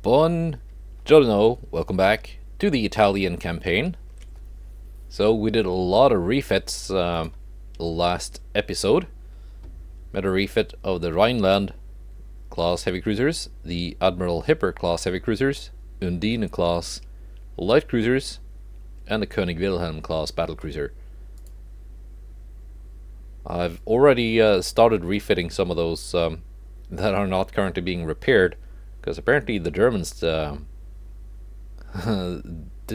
Buongiorno, welcome back to the Italian campaign. So we did a lot of refits last episode. Made a refit of the Rhineland class heavy cruisers, the Admiral Hipper class heavy cruisers, Undine class light cruisers, and the König Wilhelm class battlecruiser. I've already started refitting some of those that are not currently being repaired, because apparently the Germans did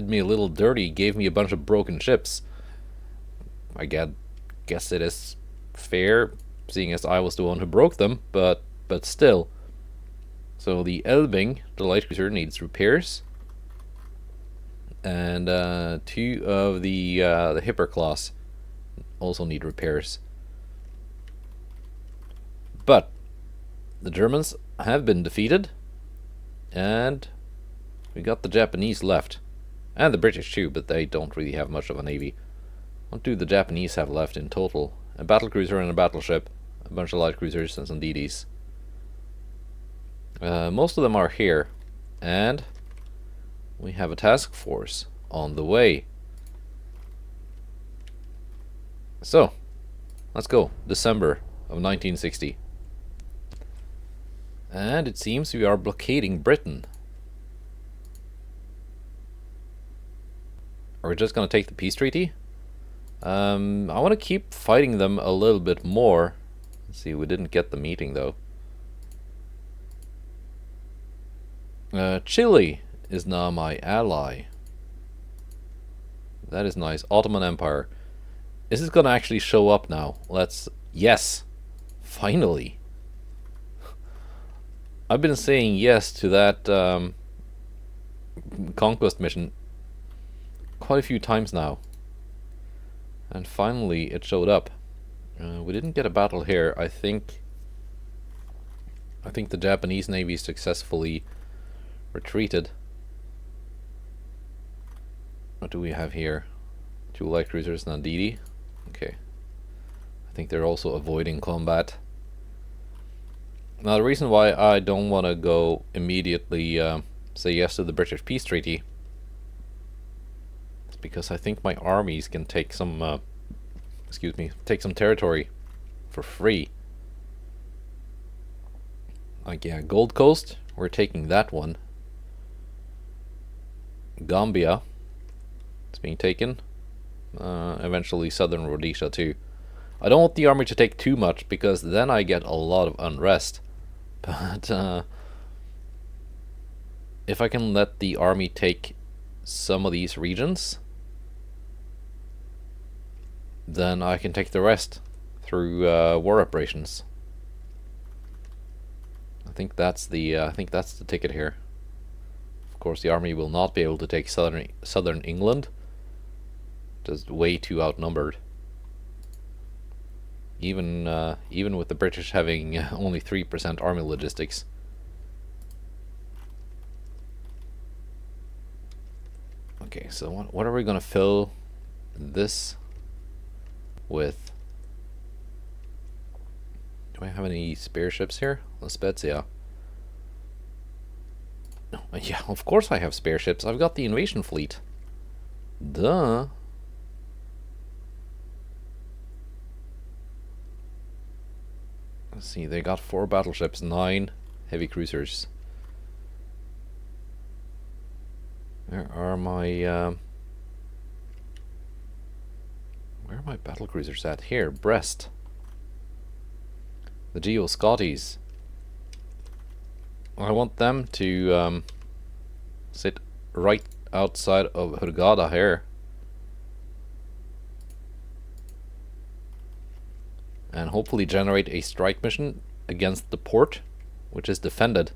me a little dirty, gave me a bunch of broken ships. I guess it is fair, seeing as I was the one who broke them, but still. So the Elbing, the light cruiser, needs repairs, and two of the Hipper class also need repairs. But the Germans have been defeated, and we got the Japanese left, and the British too, but they don't really have much of a navy. What do the Japanese have left in total? A battlecruiser and a battleship, a bunch of light cruisers, and some DDs. Most of them are here, and we have a task force on the way. So, let's go. December of 1960. And it seems we are blockading Britain. Are we just going to take the peace treaty? I want to keep fighting them a little bit more. Let's see, we didn't get the meeting though. Chile is now my ally. That is nice. Ottoman Empire. Is this going to actually show up now? Yes! Finally! I've been saying yes to that conquest mission quite a few times now. And finally it showed up. We didn't get a battle here. I think the Japanese Navy successfully retreated. What do we have here? Two light cruisers and a DD. Okay. I think they're also avoiding combat. Now the reason why I don't want to go immediately say yes to the British peace treaty is because I think my armies can take some take some territory for free. Like, yeah, Gold Coast, we're taking that one. Gambia, it's being taken. Eventually Southern Rhodesia too. I don't want the army to take too much, because then I get a lot of unrest. But if I can let the army take some of these regions, then I can take the rest through war operations. I think that's the ticket here. Of course, the army will not be able to take southern England. Just way too outnumbered. Even with the British having only 3% army logistics. Okay, so what are we gonna fill this with? Do I have any spare ships here? La Spezia. Yeah, of course I have spare ships. I've got the invasion fleet. Duh. Let's see, they got 4 battleships, 9 heavy cruisers. Where are my battle cruisers at? Here, Brest. The Geo Scotties. I want them to sit right outside of Hurghada here. And hopefully generate a strike mission against the port, which is defended,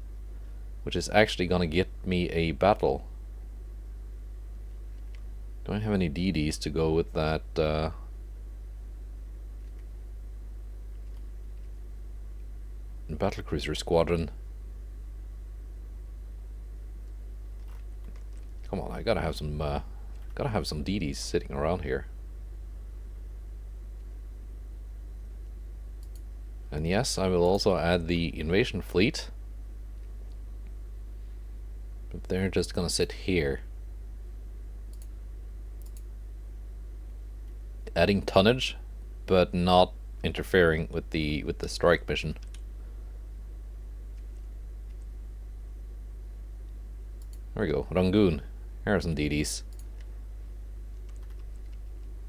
which is actually gonna get me a battle. Do I have any DDs to go with that? Battlecruiser squadron. Come on, I gotta have some DDs sitting around here. And yes, I will also add the invasion fleet. they're just gonna sit here. Adding tonnage, but not interfering with the strike mission. There we go, Rangoon. Here are some DDs.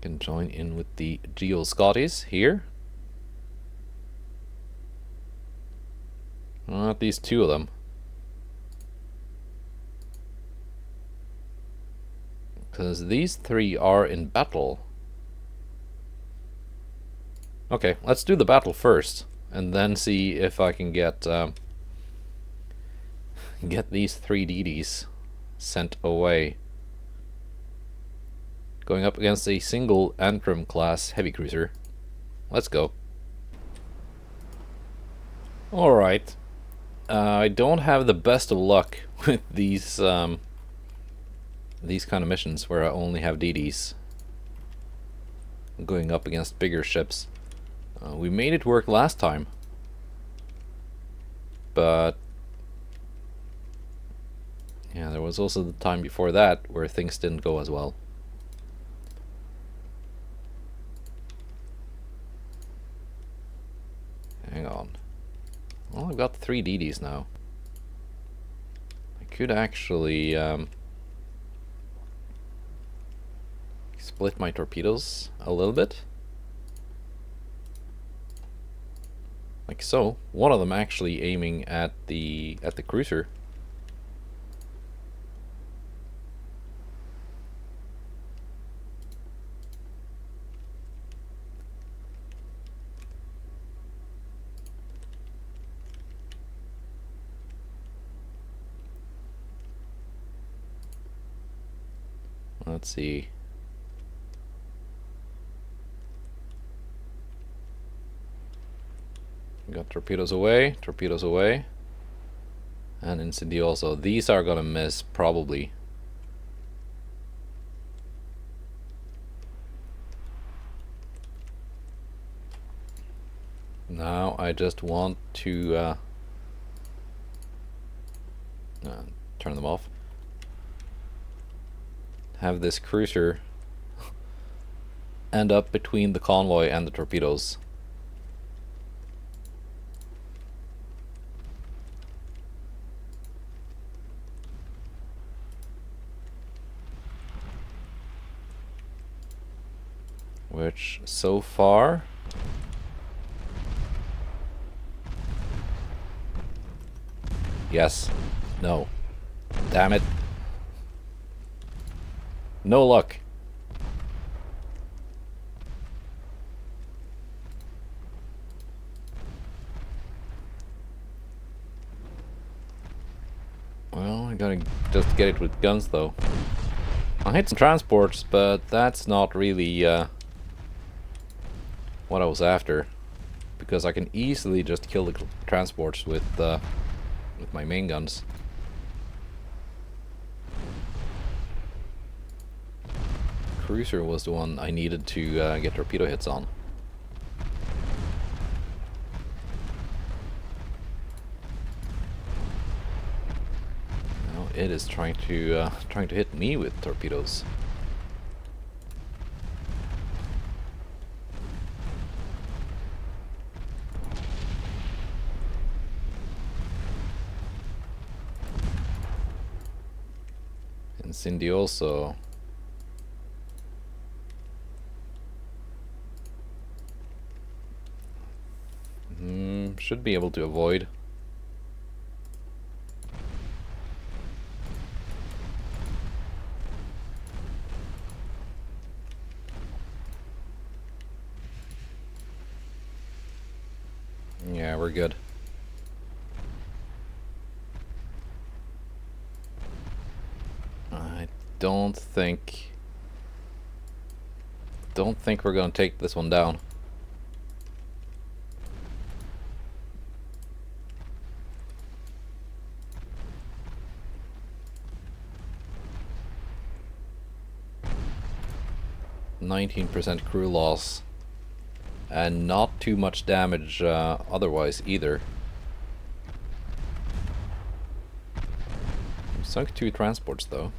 Can join in with the Geo Scotties here. Well, at least two of them. Because these three are in battle. Okay, let's do the battle first, and then see if I can get these three DDs sent away. Going up against a single Antrim class heavy cruiser. Let's go. Alright. I don't have the best of luck with these kind of missions where I only have DDs going up against bigger ships. We made it work last time, but yeah, there was also the time before that where things didn't go as well. Hang on. Well, I've got 3 DDs now. I could actually split my torpedoes a little bit. Like so. One of them actually aiming at the cruiser. Let's see. Got torpedoes away, and incendio also. These are gonna miss probably. Now I just want to turn them off. Have this cruiser end up between the convoy and the torpedoes. Which so far yes, no, damn it, no luck. Well, I gotta just get it with guns though. I hit some transports, but that's not really what I was after, because I can easily just kill the transports with my main guns. Cruiser was the one I needed to get torpedo hits on. Now it is trying to hit me with torpedoes. Incendio should be able to avoid. Yeah, we're good. I don't think we're gonna take this one down. %19 crew loss, and not too much damage otherwise either. Sunk 2 transports though.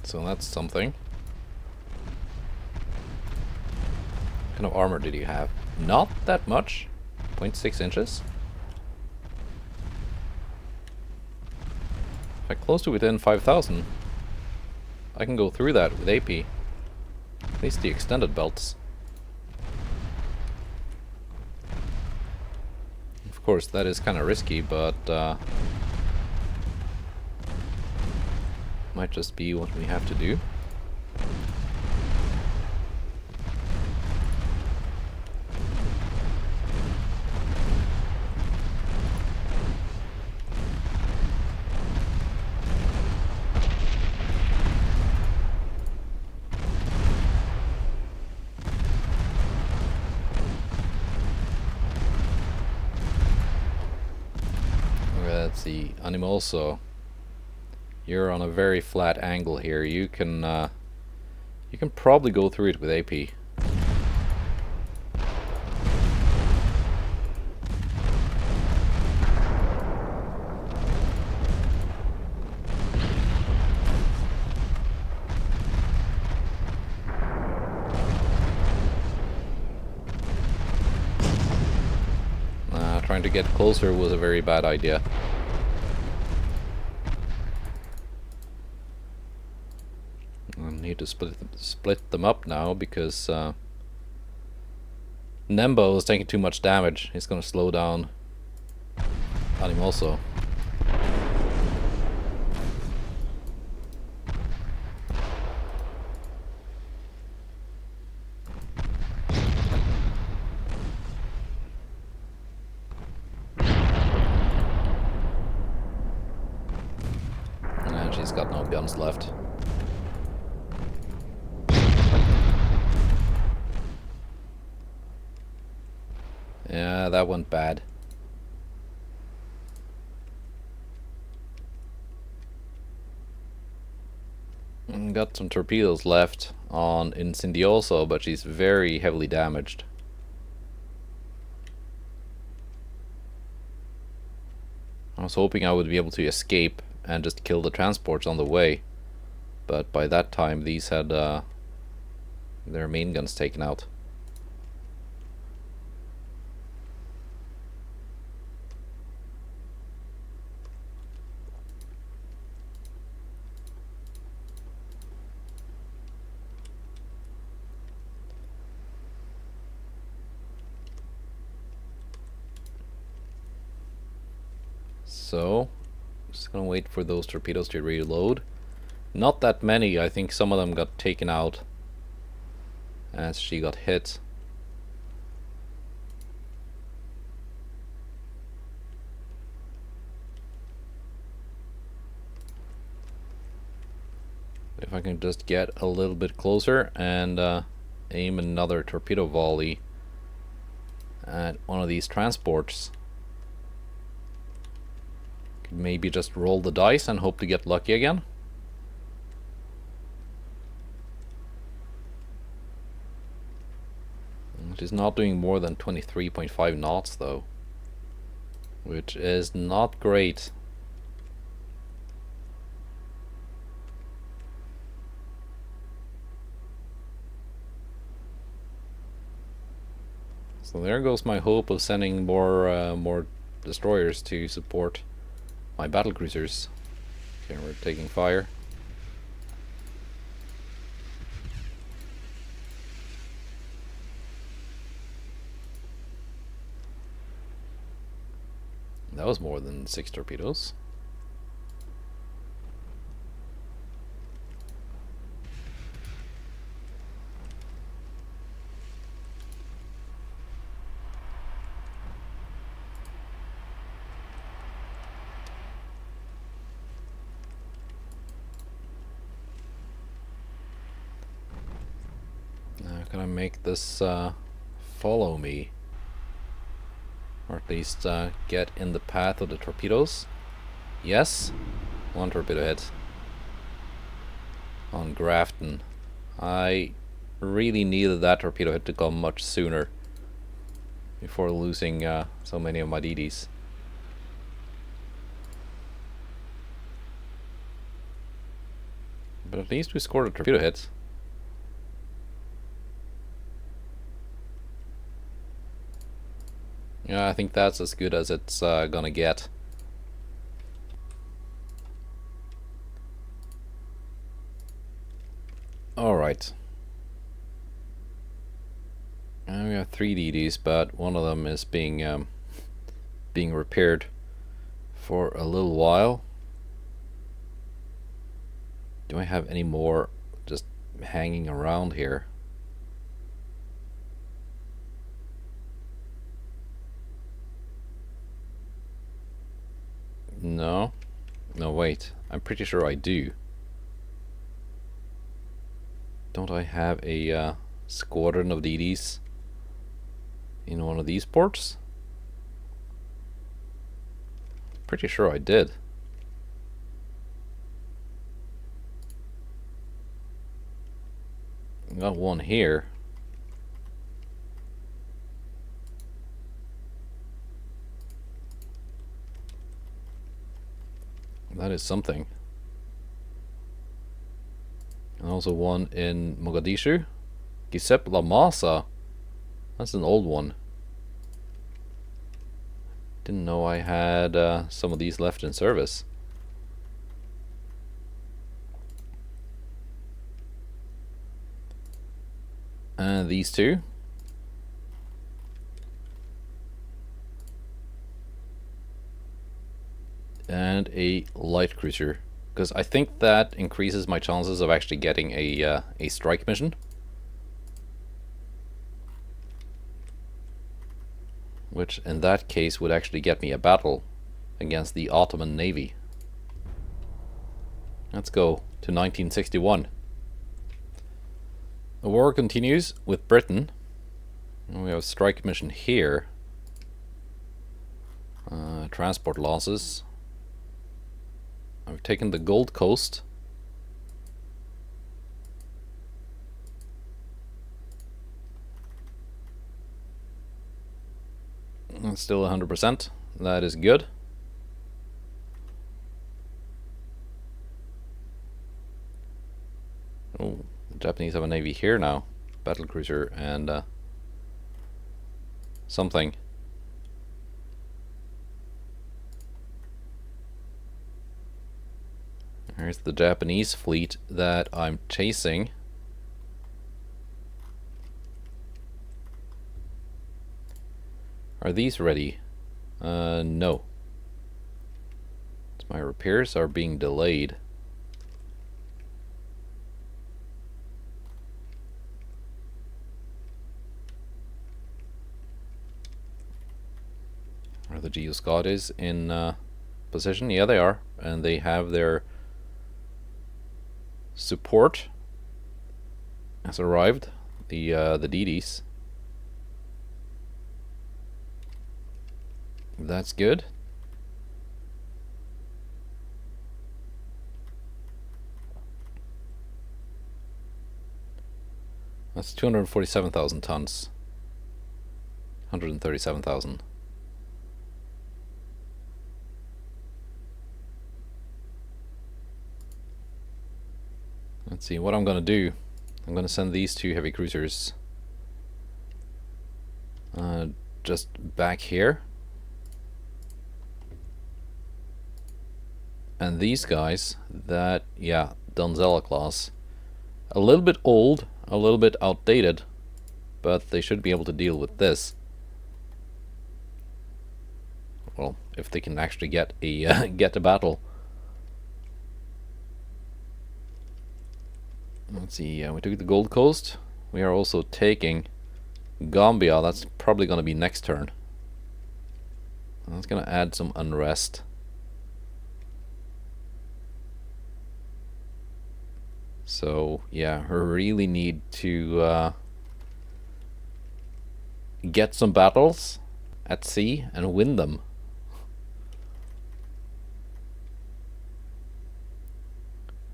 So that's something. What kind of armor did you have? Not that much. 0.6 inches. If I close to within 5,000, I can go through that with AP. At least the extended belts. Of course, that is kind of risky, but might just be what we have to do. Let's see, Animal, so you're on a very flat angle here. You can probably go through it with AP. Trying to get closer was a very bad idea. I need to split them up now because Nembo is taking too much damage. He's going to slow down Animoso. And she's got no guns left. Yeah, that went bad. Got some torpedoes left on Incendioso, but she's very heavily damaged. I was hoping I would be able to escape and just kill the transports on the way, but by that time these had their main guns taken out. So, just gonna wait for those torpedoes to reload. Not that many, I think some of them got taken out as she got hit. If I can just get a little bit closer and aim another torpedo volley at one of these transports. Maybe just roll the dice and hope to get lucky again. She's not doing more than 23.5 knots though, which is not great. So there goes my hope of sending more destroyers to support my battlecruisers. Okay, we're taking fire. That was more than 6 torpedoes. Can I make this follow me? Or at least get in the path of the torpedoes? Yes? 1 torpedo hit. On Grafton. I really needed that torpedo hit to come much sooner before losing so many of my DDs. But at least we scored a torpedo hit. Yeah, I think that's as good as it's gonna get. Alright. We have 3 DDs, but one of them is being repaired for a little while. Do I have any more just hanging around here? No. No, wait. I'm pretty sure I do. Don't I have a squadron of DDs in one of these ports? Pretty sure I did. Got one here. That is something. And also one in Mogadishu. Giuseppe La Massa. That's an old one. Didn't know I had some of these left in service. And these two. And a light cruiser, because I think that increases my chances of actually getting a strike mission. Which in that case would actually get me a battle against the Ottoman Navy. Let's go to 1961. The war continues with Britain. We have a strike mission here. Transport losses. I've taken the Gold Coast. It's still 100%. That is good. Oh, the Japanese have a navy here now. Battlecruiser and something. Here's the Japanese fleet that I'm chasing. Are these ready? No. My repairs are being delayed. Are the Geoscotties in position? Yeah, they are. And they have their support has arrived. The DDs. That's good. That's 247,000 tons. 137,000. Let's see what I'm gonna do. I'm gonna send these two heavy cruisers just back here. And these guys, that, yeah, Donzella class. A little bit old, a little bit outdated, but they should be able to deal with this. Well, if they can actually get a get a battle. Let's see, we took the Gold Coast. We are also taking Gambia. That's probably going to be next turn. That's going to add some unrest. So, yeah, we really need to get some battles at sea and win them.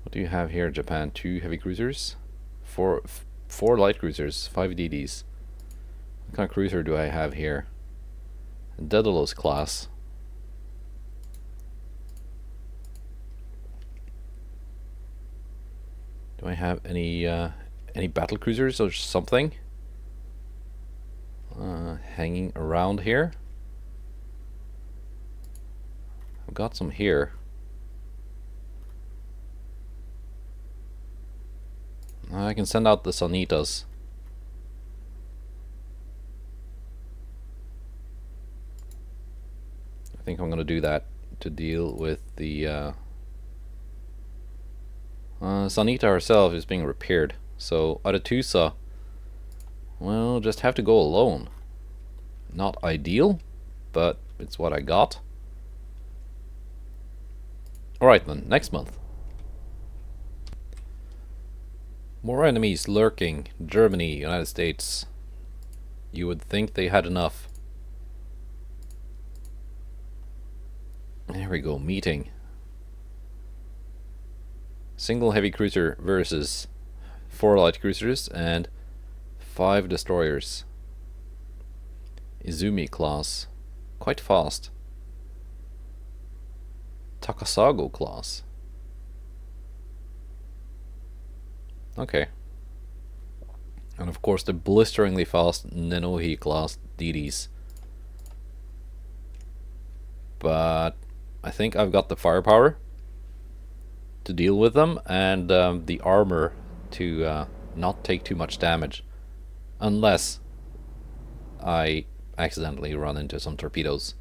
What do you have here, Japan? 2 heavy cruisers? 4 4 light cruisers, 5 DDs. What kind of cruiser do I have here? Daedalus class. Do I have any battle cruisers or something hanging around here? I've got some here. I can send out the Sanitas. I think I'm gonna do that to deal with the Sanita herself is being repaired. So Aretusa, well, just have to go alone. Not ideal, but it's what I got. Alright then, next month. More enemies lurking. Germany, United States. You would think they had enough. There we go, meeting. Single heavy cruiser versus 4 light cruisers and 5 destroyers. Izumi class. Quite fast. Takasago class. Okay. And of course the blisteringly fast Nenohi class DDs. But I think I've got the firepower to deal with them, and the armor to not take too much damage. Unless I accidentally run into some torpedoes.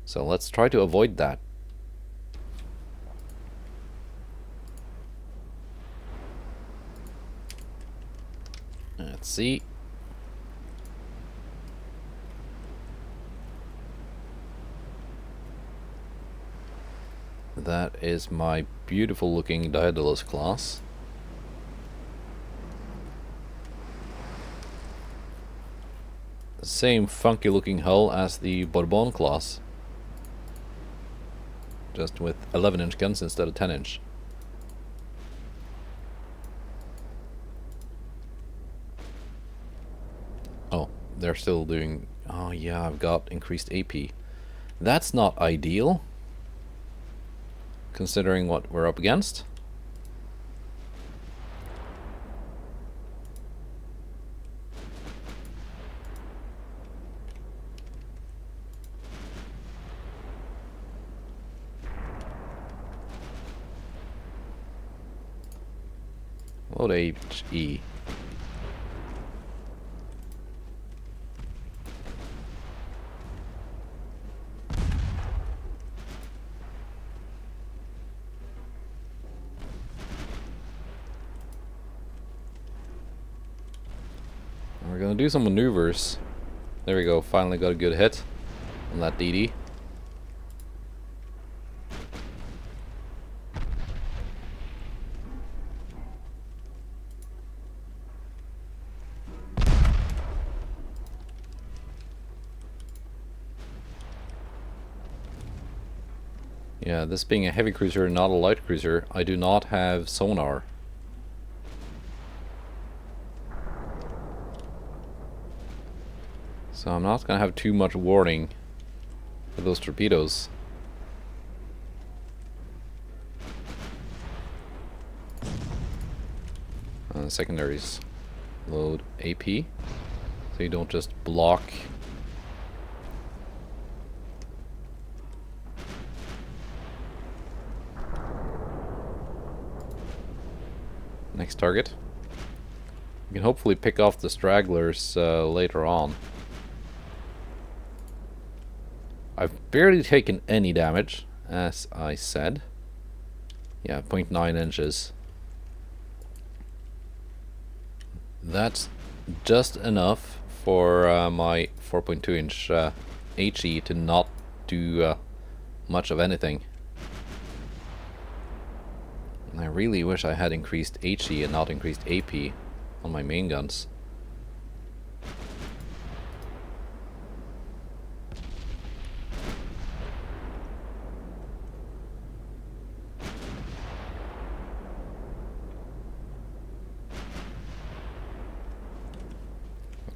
So let's try to avoid that. Let's see. That is my beautiful looking Daedalus class. Same funky looking hull as the Bourbon class. Just with 11-inch guns instead of 10-inch. Oh, they're still doing... Oh yeah, I've got increased AP. That's not ideal, considering what we're up against. Load HE. We're gonna do some maneuvers. There we go, finally got a good hit on that DD. Yeah, this being a heavy cruiser, not a light cruiser, I do not have sonar. So I'm not going to have too much warning for those torpedoes. Secondaries. Load AP. So you don't just block. Next target. You can hopefully pick off the stragglers later on. I've barely taken any damage, as I said. Yeah, 0.9 inches. That's just enough for my 4.2 inch HE to not do much of anything. And I really wish I had increased HE and not increased AP on my main guns.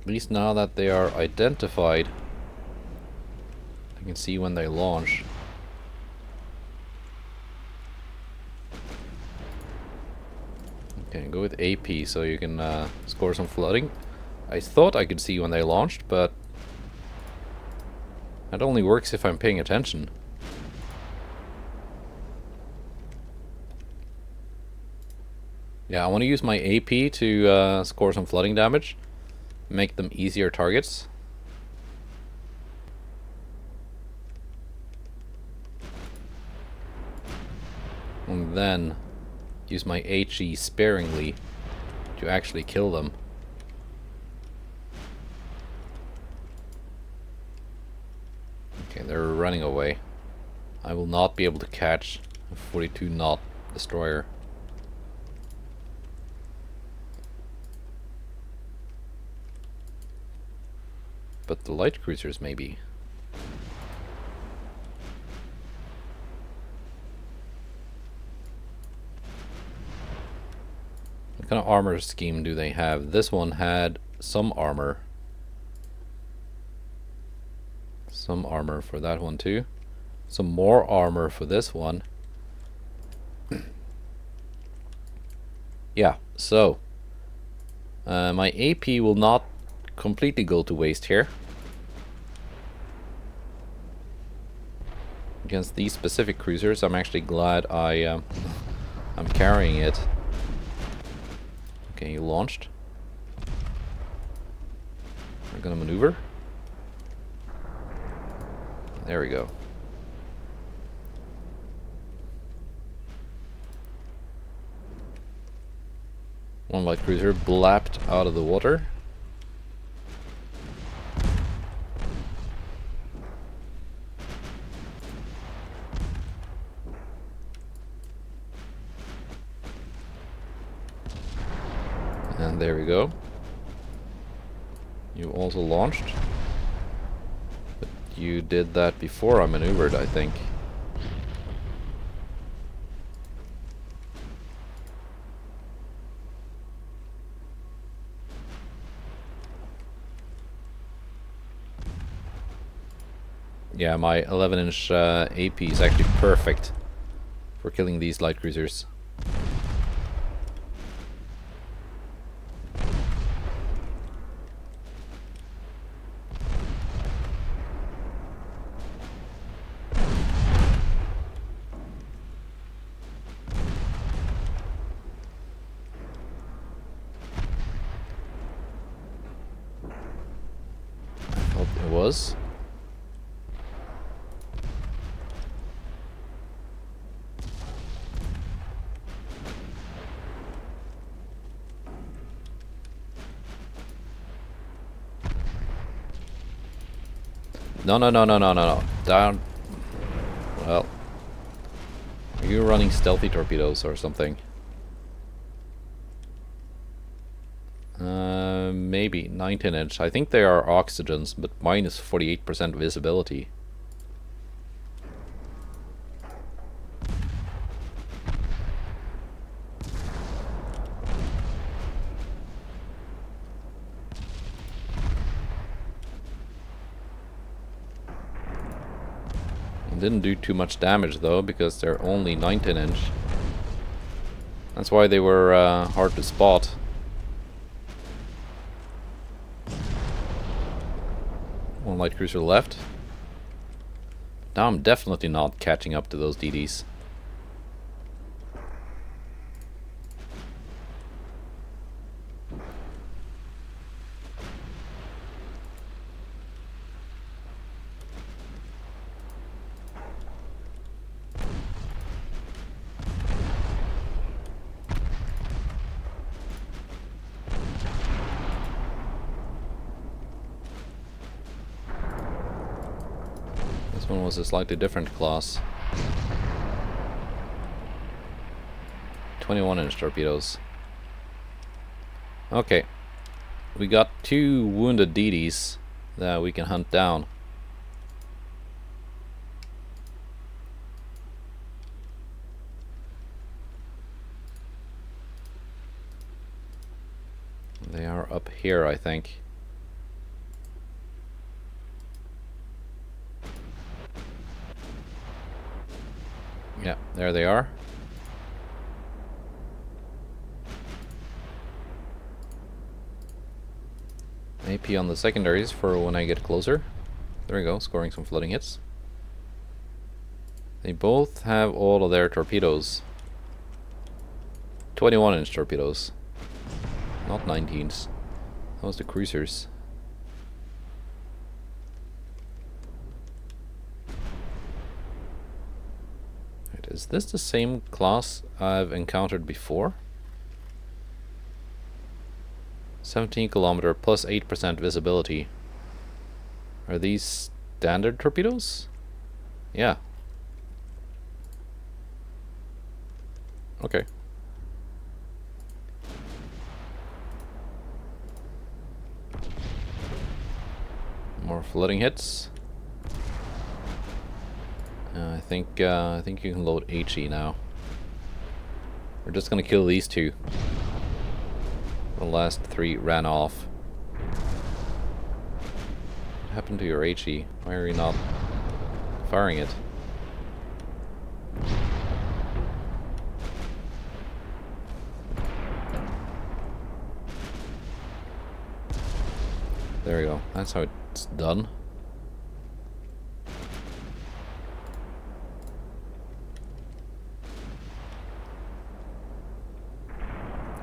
At least now that they are identified, I can see when they launch. Okay, go with AP so you can score some flooding. I thought I could see when they launched, but that only works if I'm paying attention. Yeah, I want to use my AP to score some flooding damage, make them easier targets. And then use my HE sparingly to actually kill them. Okay, they're running away. I will not be able to catch a 42 knot destroyer. But the light cruisers maybe. What kind of armor scheme do they have? This one had some armor. Some armor for that one too. Some more armor for this one. Yeah, so my AP will not completely go to waste here. Against these specific cruisers, I'm actually glad I'm carrying it. Okay, you launched. We're gonna maneuver. There we go. One light cruiser blapped out of the water. And there we go. You also launched. But you did that before I maneuvered, I think. Yeah, my 11-inch AP is actually perfect for killing these light cruisers. Hope it was. No, no, no, no, no, no, no. Down. Well. Are you running stealthy torpedoes or something? Maybe 19-inch. I think they are oxygens, but minus 48% visibility. Didn't do too much damage though, because they're only 19-inch. That's why they were hard to spot. One light cruiser left. Now I'm definitely not catching up to those DDs. This one was a slightly different class. 21-inch torpedoes. Okay. We got 2 wounded DDs that we can hunt down. They are up here, I think. Yeah, there they are. AP on the secondaries for when I get closer. There we go, scoring some flooding hits. They both have all of their torpedoes. 21-inch torpedoes. Not 19s. That was the cruisers. Right, is this the same class I've encountered before? 17 kilometer plus 8% visibility. Are these standard torpedoes? Yeah. Okay. More flooding hits. I think you can load HE now. We're just gonna kill these two. The last three ran off. What happened to your HE? Why are you not firing it? There we go. That's how it's done.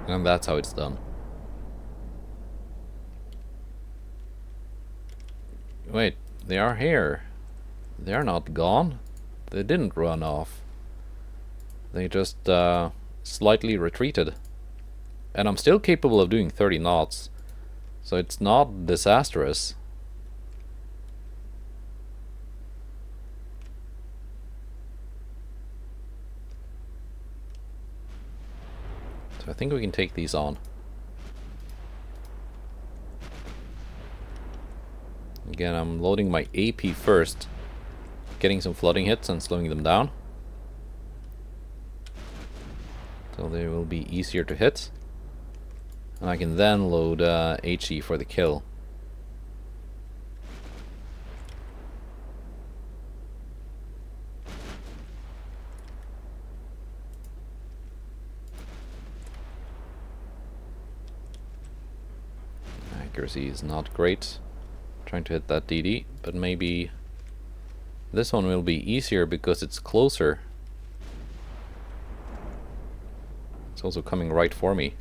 And that's how it's done. Wait, they are here. They are not gone. They didn't run off. They just slightly retreated. And I'm still capable of doing 30 knots. So it's not disastrous. So I think we can take these on. Again, I'm loading my AP first. Getting some flooding hits and slowing them down. So they will be easier to hit. And I can then load HE for the kill. Accuracy is not great. Trying to hit that DD, but maybe this one will be easier because it's closer. It's also coming right for me.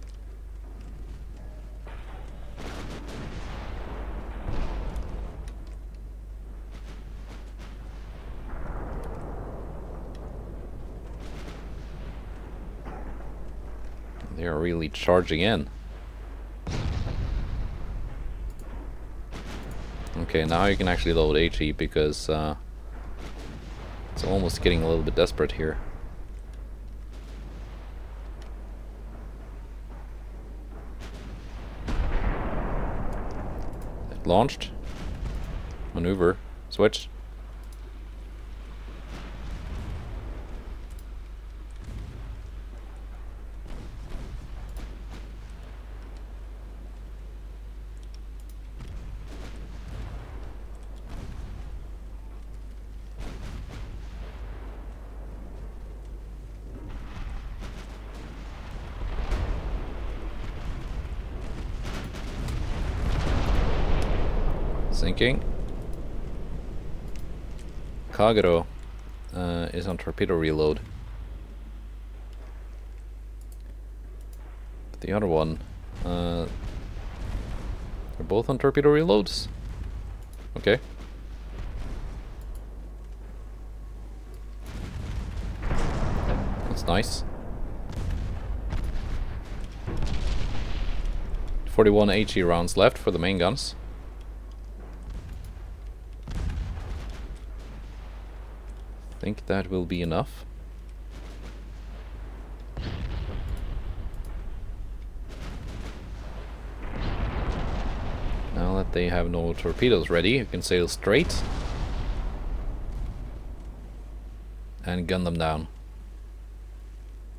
They are really charging in. Okay, now you can actually load HE because it's almost getting a little bit desperate here. It launched. Maneuver. Switch. Sinking. Kagero is on torpedo reload. But the other one, they're both on torpedo reloads. Okay. That's nice. 41 HE rounds left for the main guns. I think that will be enough. Now that they have no torpedoes ready, you can sail straight and gun them down.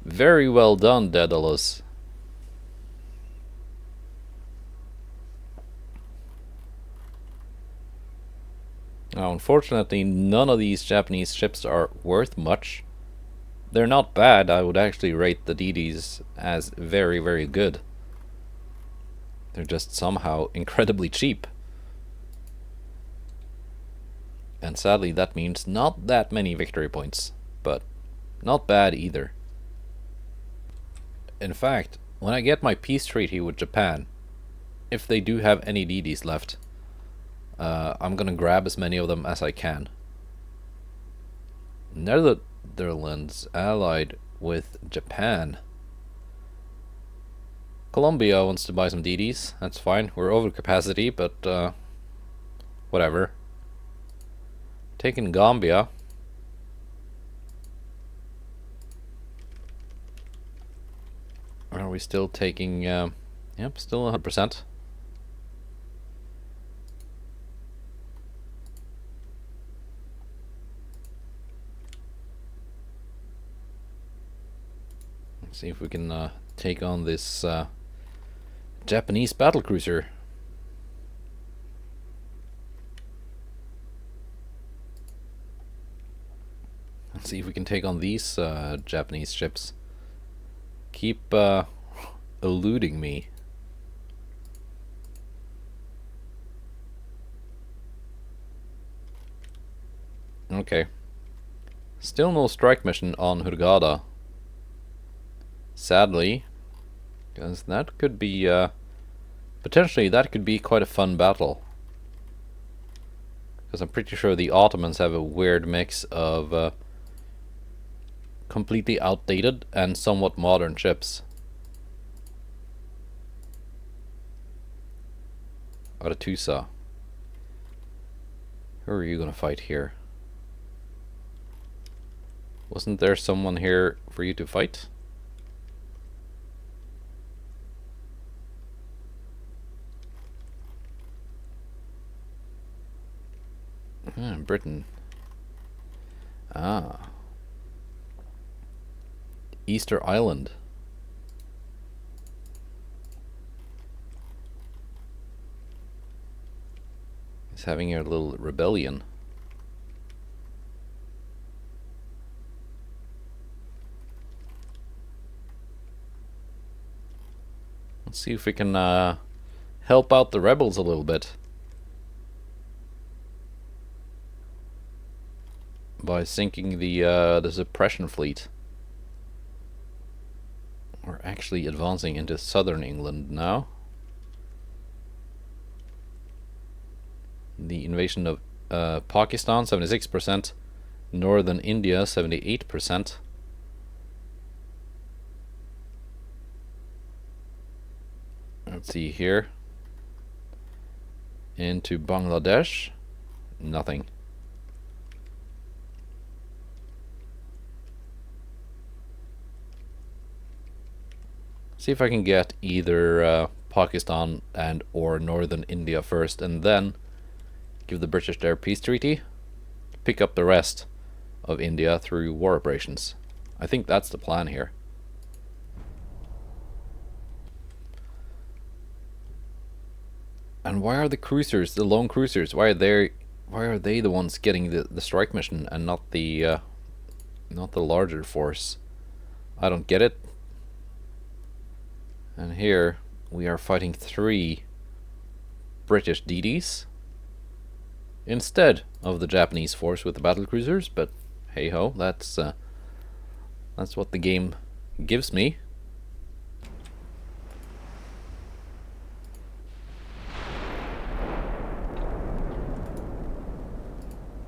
Very well done, Daedalus. Now, unfortunately, none of these Japanese ships are worth much. they're not bad. I would actually rate the DDs as very, very good. They're just somehow incredibly cheap. And sadly that means not that many victory points, but not bad either. In fact, when I get my peace treaty with Japan, if they do have any DDs left, I'm gonna grab as many of them as I can. Netherlands allied with Japan. Colombia wants to buy some DDs. That's fine. We're over capacity, but whatever. Taking Gambia. Are we still taking... yep, still 100%. Let's see if we can take on this Japanese battlecruiser. Let's see if we can take on these Japanese ships. Keep eluding me. Okay. Still no strike mission on Hurghada. Sadly. Because that could be... potentially that could be quite a fun battle. Because I'm pretty sure the Ottomans have a weird mix of completely outdated and somewhat modern ships. Aretusa. Who are you gonna fight here? Wasn't there someone here for you to fight? Britain. Ah. Easter Island. He's having a little rebellion. Let's see if we can help out the rebels a little bit. By sinking the suppression fleet. We're actually advancing into southern England now. The invasion of Pakistan, 76%. Northern India, 78%. Let's see here. Into Bangladesh. Nothing. See if I can get either Pakistan and or Northern India first, and then give the British their peace treaty, pick up the rest of India through war operations. I think that's the plan here. And why are the cruisers, the lone cruisers, why are they the ones getting the strike mission and not the larger force? I don't get it. And here we are fighting 3 British DDs instead of the Japanese force with the battlecruisers, but hey ho, that's what the game gives me.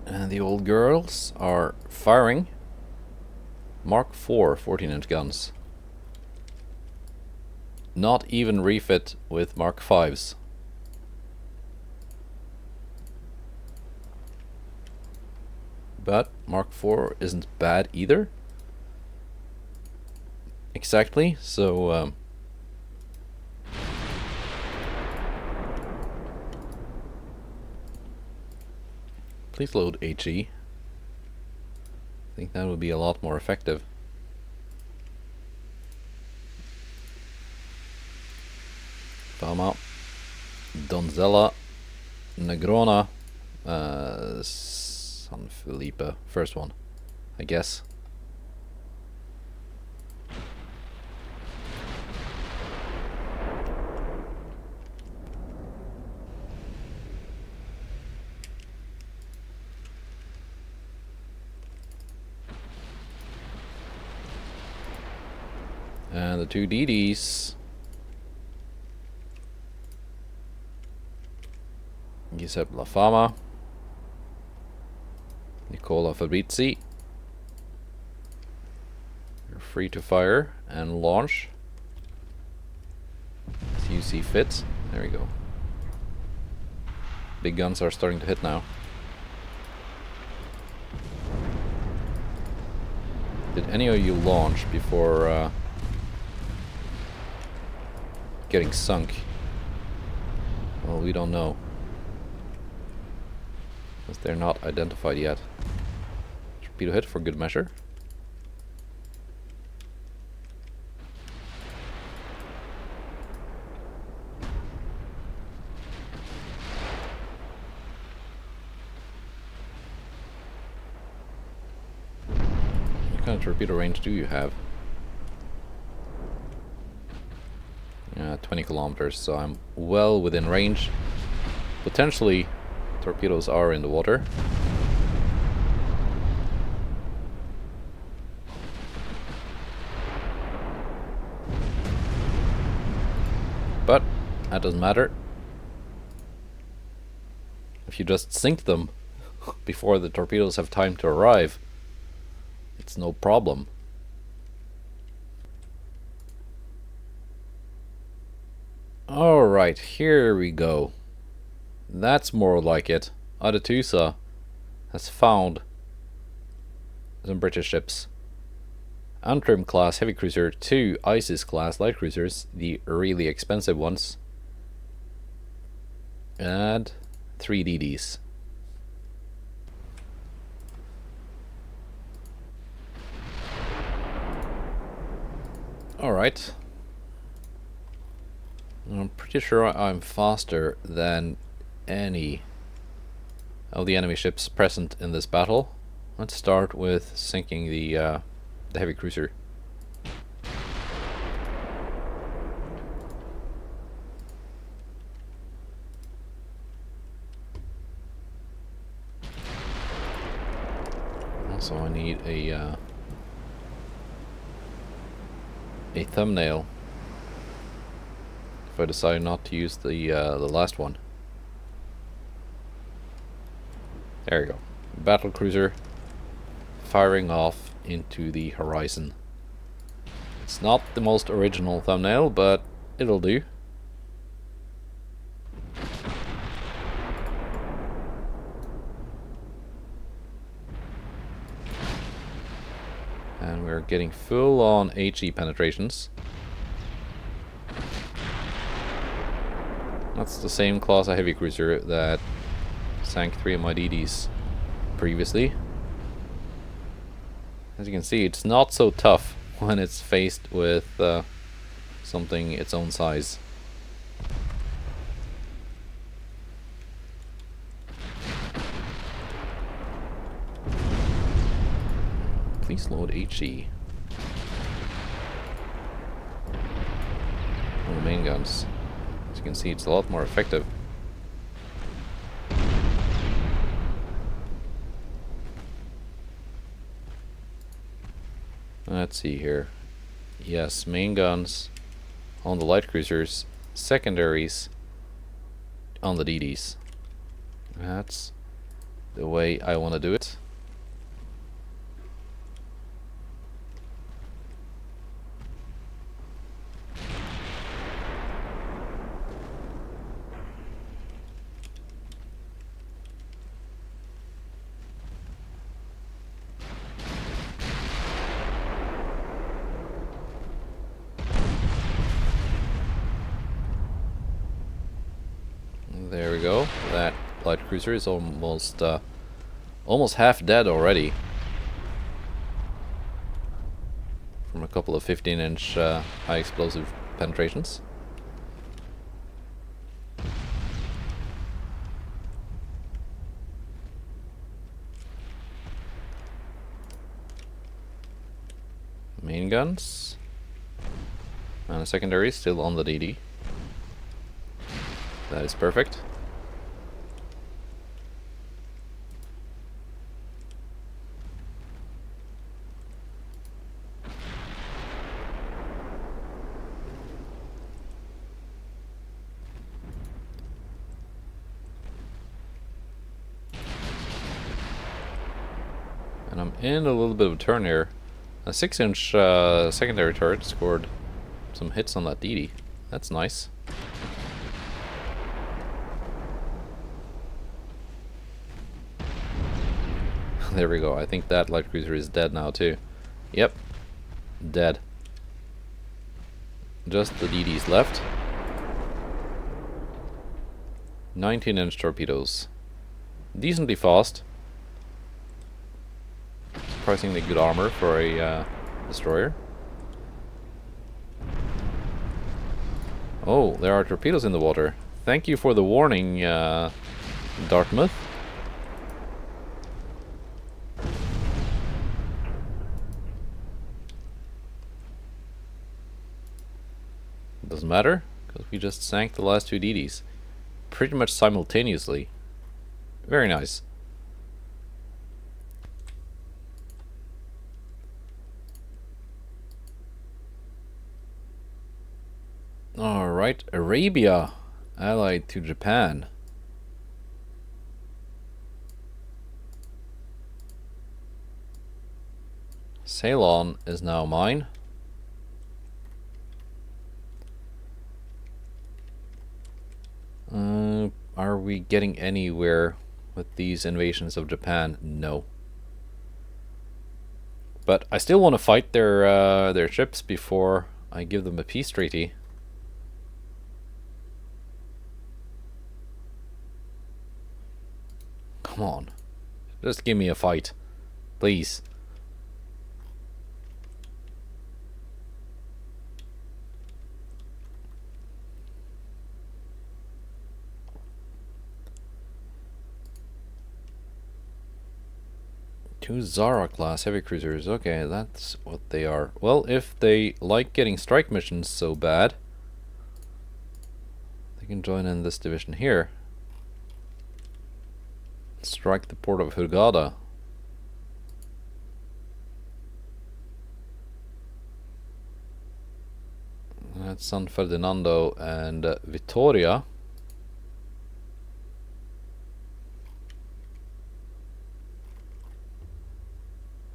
And the old girls are firing. Mark IV 14-inch guns. Not even refit with Mark V's. But Mark IV isn't bad either. Exactly, so please load HE. I think that would be a lot more effective. Palma, Donzella, Negrona, San Felipe, first one, I guess. And the two DDs. Giuseppe La Fama. Nicola Fabrizi. You're free to fire and launch as you see fit. There we go. Big guns are starting to hit now. Did any of you launch before getting sunk? Well, we don't know, because they're not identified yet. Torpedo hit for good measure. What kind of torpedo range do you have? 20 kilometers, so I'm well within range. Potentially, torpedoes are in the water. But that doesn't matter. If you just sink them before the torpedoes have time to arrive, it's no problem. Alright, here we go. That's more like it. Aretusa has found some British ships. Antrim class heavy cruiser, 2 ISIS class light cruisers, the really expensive ones, and 3 DDs. Alright. I'm pretty sure I'm faster than any of the enemy ships present in this battle. Let's start with sinking the heavy cruiser. Also, I need a thumbnail if I decide not to use the last one. There you go. Battlecruiser firing off into the horizon. It's not the most original thumbnail, but it'll do. And we're getting full on HE penetrations. That's the same class of heavy cruiser that sank 3 of my DDs previously. As you can see, it's not so tough when it's faced with something its own size. Please load HE. Oh, the main guns. As you can see, it's a lot more effective. Let's see here. Yes, main guns on the light cruisers, secondaries on the DDs. That's the way I want to do it. There we go. That light cruiser is almost half dead already from a couple of 15-inch high explosive penetrations. Main guns and a secondary still on the DD. That is perfect. in a little bit of a turn here. A 6-inch secondary turret scored some hits on that DD. That's nice. There we go. I think that light cruiser is dead now too. Yep. Dead. Just the DDs left. 19-inch torpedoes. Decently fast. Surprisingly good armor for a destroyer. Oh, there are torpedoes in the water. Thank you for the warning, Dartmouth. Doesn't matter, because we just sank the last two DDs. Pretty much simultaneously. Very nice. Alright, Arabia, allied to Japan. Ceylon is now mine. Are we getting anywhere with these invasions of Japan? No. But I still want to fight their ships before I give them a peace treaty. Come on. Just give me a fight. Please. Two Zara class heavy cruisers. Okay, that's what they are. Well, if they like getting strike missions so bad, they can join in this division here. Strike the port of Hurghada. That's San Ferdinando and Vittoria.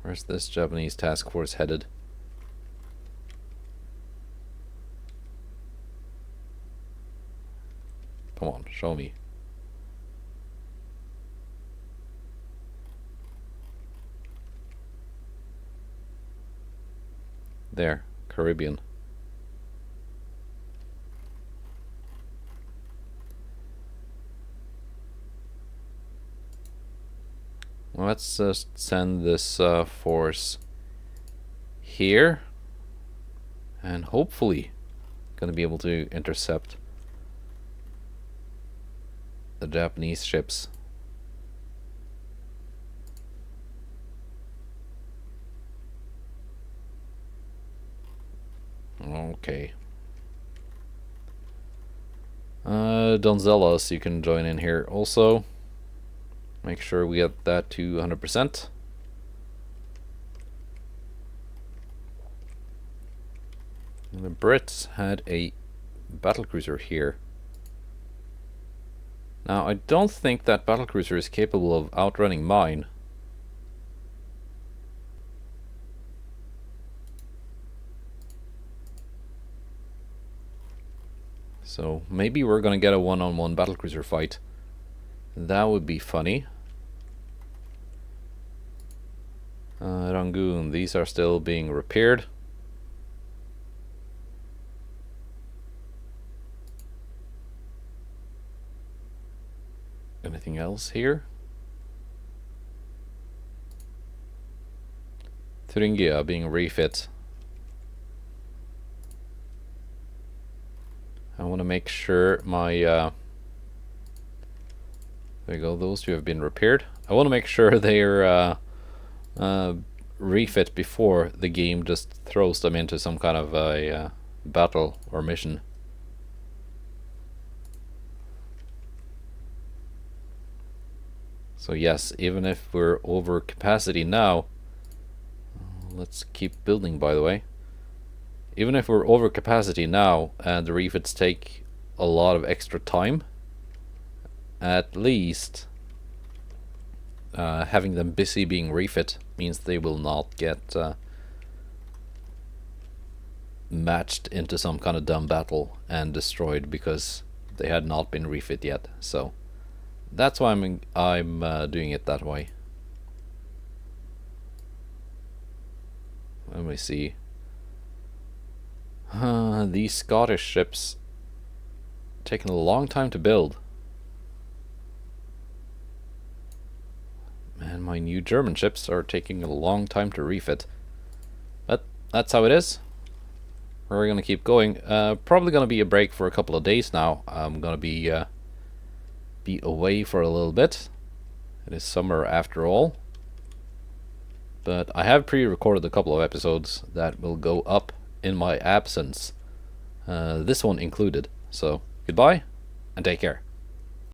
Where's this Japanese task force headed? Come on, show me. There, Caribbean. Let's just send this force here, and hopefully gonna be able to intercept the Japanese ships. Okay. Donzellas, you can join in here also. Make sure we get that to 100%. And the Brits had a battlecruiser here. Now, I don't think that battlecruiser is capable of outrunning mine. So maybe we're gonna get a one-on-one battlecruiser fight. That would be funny. Rangoon, these are still being repaired. Anything else here? Thuringia being refit. I want to make sure my there you go, those two have been repaired. I want to make sure they're refit before the game just throws them into some kind of a battle or mission. So yes, even if we're over capacity now, let's keep building, by the way. Even if we're over capacity now and the refits take a lot of extra time, at least having them busy being refit means they will not get matched into some kind of dumb battle and destroyed because they had not been refit yet. So that's why I'm doing it that way. Let me see. These Scottish ships taking a long time to build. And my new German ships are taking a long time to refit. But that's how it is. We're gonna keep going. Probably gonna be a break for a couple of days now. I'm gonna be away for a little bit. It is summer after all. But I have pre-recorded a couple of episodes that will go up in my absence. This one included. So goodbye and take care.